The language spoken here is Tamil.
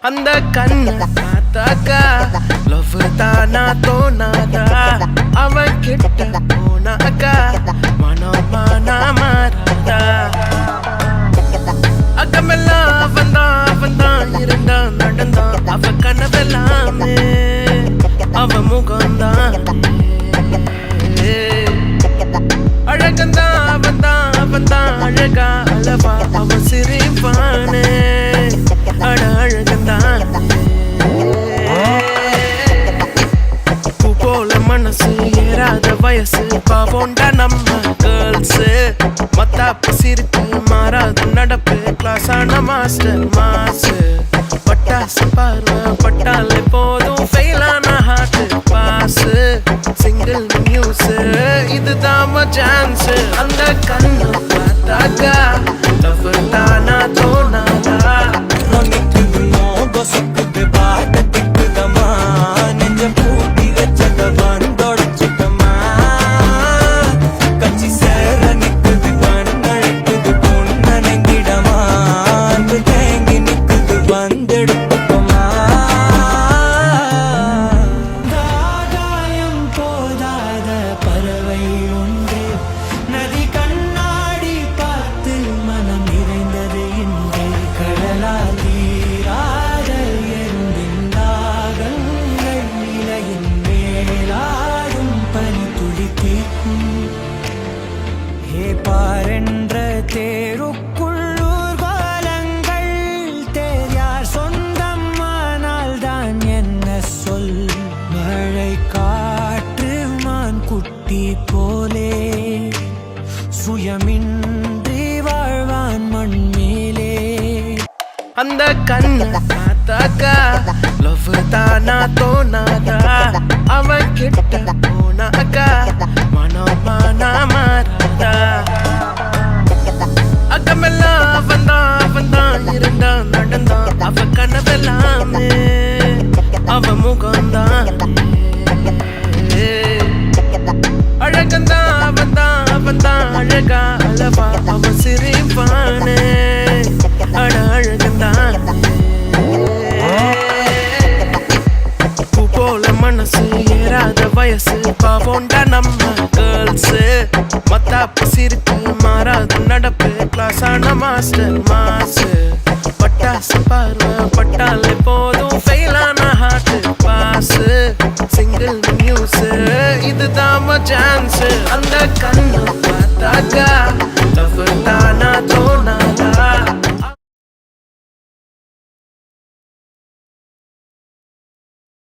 அந்த கண்ண பார்த்தாக்கா லவ் தானா தோணாதா அவன் கிட்ட போனாக்கா மனமானா மாறாதா அக்கமெல்லாம் அவன்தான் இருந்தான் நடந்தான் அவ கனவெல்லாமே அவ முகம்தான் அழகந்தான் அவன்தான் அழகா அளவா அவன் சிரிப்பானே அட அழகந்தான் பூ போல மனசு ஏறாத வயசு பாவோண்டா நம்ம கேர்ள்ஸ் மத்தாப்பு சிரிப்பு மாறாத நடப்பு கிளாஸான மாஸ்டர் மாசு பட்டாசு பார்வை பட்டாலே போதும் ஃபெயிலான ஹார்ட் பாஸ் சிங்கிள் நியூஸ் இதுதான் சான்ஸ் அந்த கண்ணு பார்த்தாக்கா லவ் தானா தோணாதா பாரென்ற தேருக்குள்ளூர் கோலங்கள் தேர்யார் சொந்தம் ஆனால் தான் என்ன சொல் மழை காற்று மான் குட்டி போலே சுயமின்றி வாழ்வான் மண் மேலே அந்த கண்ண பார்த்தாக்கா லவ் தானா தோணாதா அவன் கிட்ட போனாக்கா மனமானா மாறாதா அக்கமெல்லாம் அவன்தான் இருந்தான் நடந்தான் அவ கனவெல்லாமே அவ முகம்தான் அழகந்தான் அவன்தான் அழகா அளவா அவ சிரிப்பானே அட அழகந்தான் பூ போல மனசு ஏறாத வயசு பாவோண்டா நம்ம கேர்ள்ஸ் மத்தாப்பு சிரிப்பு மாறாத நடப்பு கிளாஸான மாஸ்டர் மாசு பட்டாசு பார்வை பட்டாலே போதும் ஃபெயிலான ஹார்ட் பாஸ் சிங்கிள் நியூஸ் இதுதான் சான்ஸ் அந்த கண்ணு பார்த்தாக்கா லவ் தானா தோணாதா